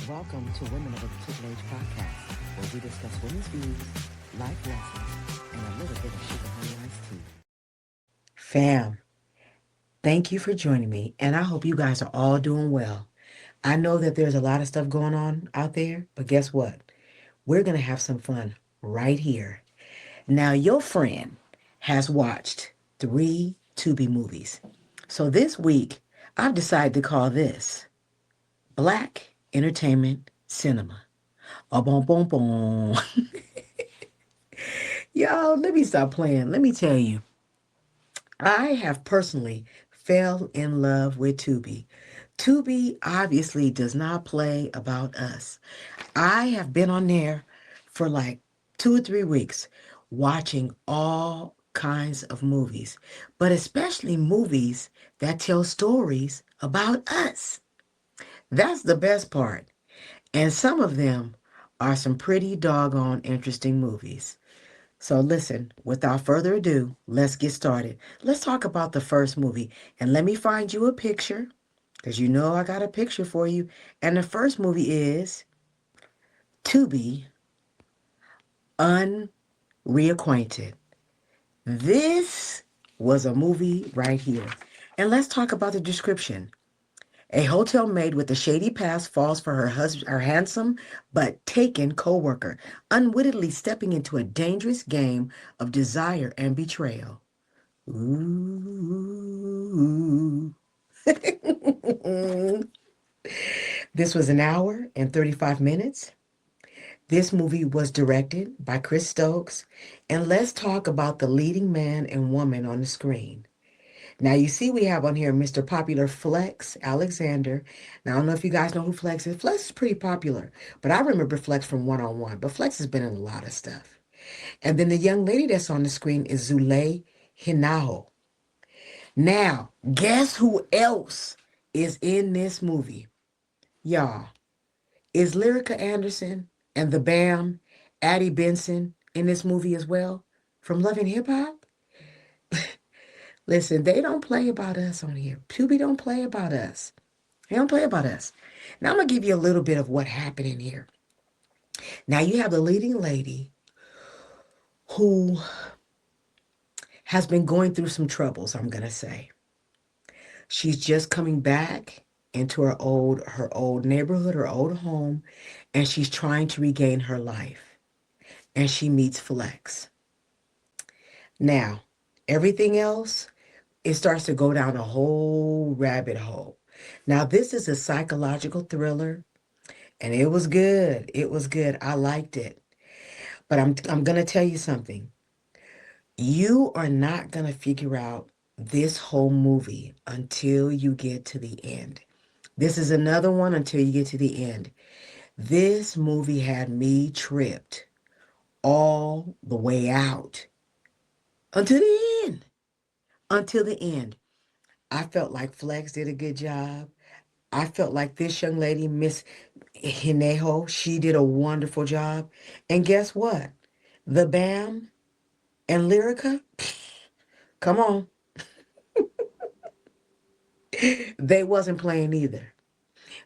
Welcome to Women of a Particular Age podcast, where we discuss women's views, life lessons, and a little bit of sugar honey iced tea. Fam, thank you for joining me, and I hope you guys are all doing well. I know that there's a lot of stuff going on out there, but guess what? We're going to have some fun right here. Now, your friend has watched 3 Tubi movies. So this week, I've decided to call this Black Entertainment Cinema. Oh, boom, boom, boom. Y'all, let me stop playing. Let me tell you, I have personally fell in love with Tubi. Tubi obviously does not play about us. I have been on there for like 2 or 3 weeks watching all kinds of movies, but especially movies that tell stories about us. That's the best part. And some of them are some pretty doggone interesting movies. So listen, without further ado, let's get started. Let's talk about the first movie. And let me find you a picture, because you know I got a picture for you. And the first movie is Tubi Unreacquainted. This was a movie right here. And let's talk about the description. A hotel maid with a shady past falls for her handsome but taken co-worker, unwittingly stepping into a dangerous game of desire and betrayal. Ooh. This was an hour and 35 minutes. This movie was directed by Chris Stokes. And let's talk about the leading man and woman on the screen. Now, you see we have on here Mr. Popular Flex Alexander. Now, I don't know if you guys know who Flex is. Flex is pretty popular, but I remember Flex from One on One. But Flex has been in a lot of stuff. And then the young lady that's on the screen is Zulay Hinaho. Now, guess who else is in this movie? Y'all, is Lyrica Anderson and the BAM, Addie Benson, in this movie as well? From Love and Hip Hop? Listen, they don't play about us on here. Tubi don't play about us. They don't play about us. Now I'm going to give you a little bit of what happened in here. Now you have the leading lady who has been going through some troubles, I'm going to say. She's just coming back into her old neighborhood, her old home, and she's trying to regain her life. And she meets Flex. Now, everything else, it starts to go down a whole rabbit hole. Now, this is a psychological thriller, and it was good. It was good. I liked it. But I'm going to tell you something. You are not going to figure out this whole movie until you get to the end. This is another one until you get to the end. This movie had me tripped all the way out until the end. Until the end. I felt like Flex did a good job. I felt like this young lady, Miss Hinejo, she did a wonderful job. And guess what? The BAM and Lyrica, come on. They wasn't playing either.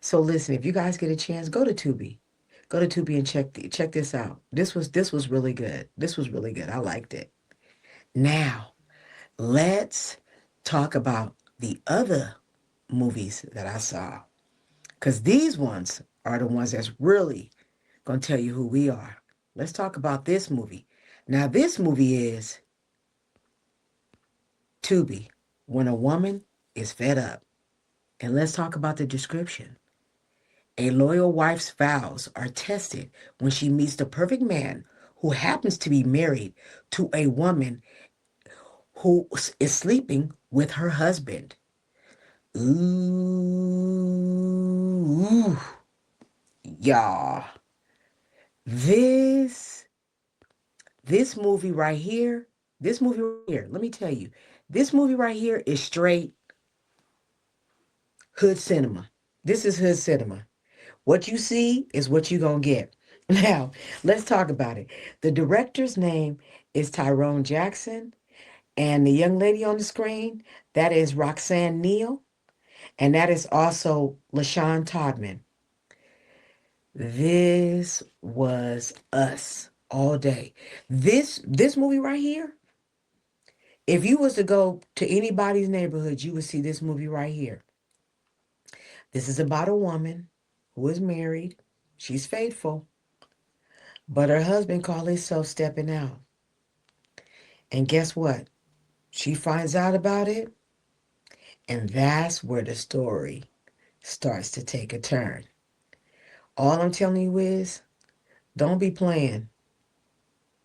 So listen, if you guys get a chance, go to Tubi. Go to Tubi and check this out. This was really good. This was really good. I liked it. Now, let's talk about the other movies that I saw. Because these ones are the ones that's really going to tell you who we are. Let's talk about this movie. Now, this movie is Tubi, When a Woman is Fed Up. And let's talk about the description. A loyal wife's vows are tested when she meets the perfect man who happens to be married to a woman who is sleeping with her husband. Ooh, y'all. This movie right here, let me tell you, this movie right here is straight hood cinema. This is hood cinema. What you see is what you're going to get. Now, let's talk about it. The director's name is Tyrone Jackson, and the young lady on the screen, that is Roxanne Neal, and that is also LaShawn Todman. This was us all day. This movie right here, if you was to go to anybody's neighborhood, you would see this movie right here. This is about a woman who is married. She's faithful, but her husband called himself stepping out. And guess what? She finds out about it, and that's where the story starts to take a turn. All I'm telling you is, don't be playing.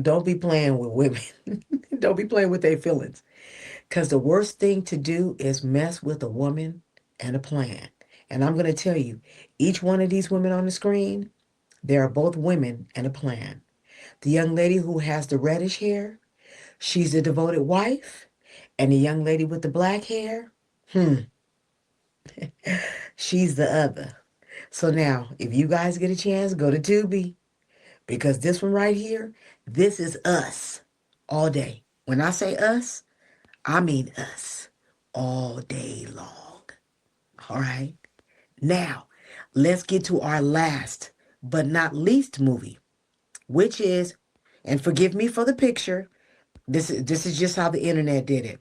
Don't be playing with women. Don't be playing with their feelings. Because the worst thing to do is mess with a woman and a plan. And I'm going to tell you, each one of these women on the screen, they are both women and a plan. The young lady who has the reddish hair, she's a devoted wife. And the young lady with the black hair, she's the other. So now, if you guys get a chance, go to Tubi. Because this one right here, this is us all day. When I say us, I mean us all day long. All right. Now, let's get to our last but not least movie, which is, and forgive me for the picture, this is just how the internet did it.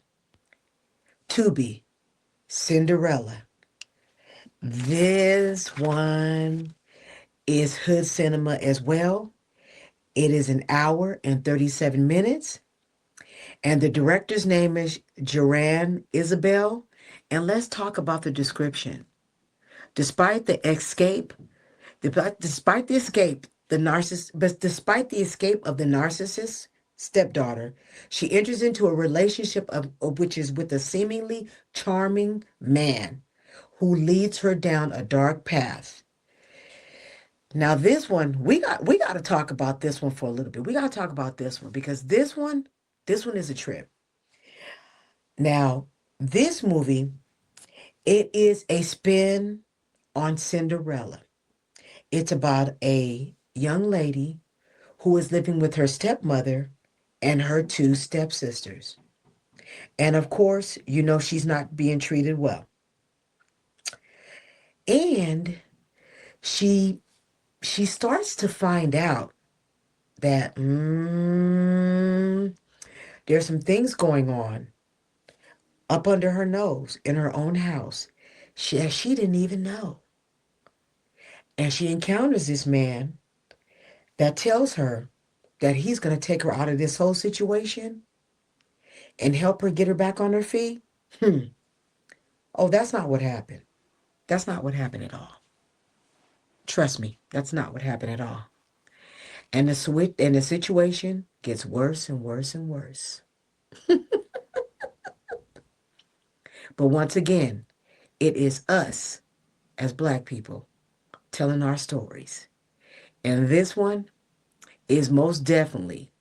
Tubi, Sinderella. This one is hood cinema as well. It is an hour and 37 minutes. And the director's name is Joran Isabel. And let's talk about the description. Despite the escape, despite the escape, but despite the escape of the narcissist stepdaughter, she enters into a relationship of which is with a seemingly charming man who leads her down a dark path. Now this one, we got to talk about this one for a little bit. We got to talk about this one because this one is a trip. Now, this movie, it is a spin on Cinderella. It's about a young lady who is living with her stepmother and her two stepsisters. And of course, you know she's not being treated well. And she she starts to find out that there's some things going on up under her nose in her own house. She didn't even know. And she encounters this man that tells her that he's going to take her out of this whole situation and help her get her back on her feet. Oh, that's not what happened. That's not what happened at all. Trust me, that's not what happened at all. And the situation gets worse and worse and worse. But once again, it is us as Black people telling our stories. And this one is most definitely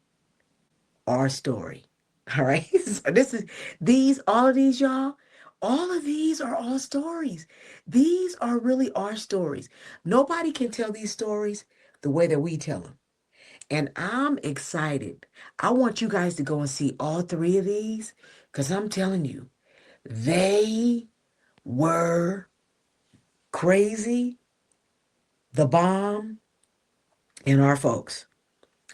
our story. All right. So all of these, y'all, all of these are all stories. These are really our stories. Nobody can tell these stories the way that we tell them. And I'm excited. I want you guys to go and see all three of these because I'm telling you, they were crazy, the bomb, and our folks.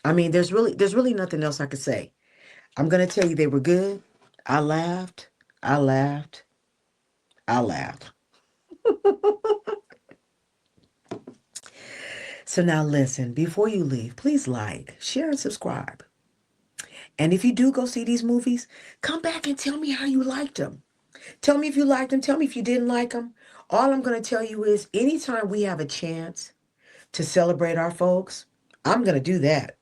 I mean, there's really nothing else I could say. I'm going to tell you they were good. I laughed. I laughed. I laughed. So now listen, before you leave, please like, share, and subscribe. And if you do go see these movies, come back and tell me how you liked them. Tell me if you liked them. Tell me if you didn't like them. All I'm going to tell you is anytime we have a chance to celebrate our folks, I'm going to do that.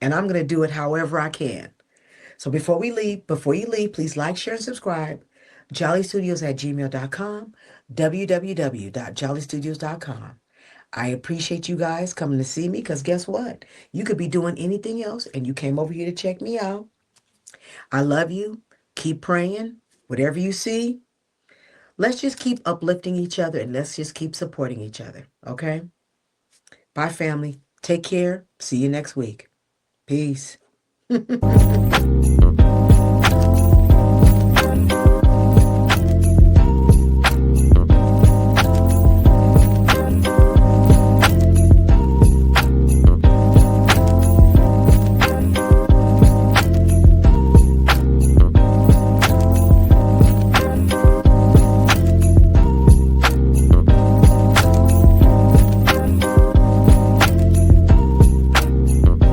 And I'm going to do it however I can. So before you leave, please like, share, and subscribe. jollystudios@gmail.com, www.jollystudios.com. I appreciate you guys coming to see me because guess what? You could be doing anything else and you came over here to check me out. I love you. Keep praying. Whatever you see, let's just keep uplifting each other and let's just keep supporting each other. Okay? Bye, family. Take care. See you next week. Peace.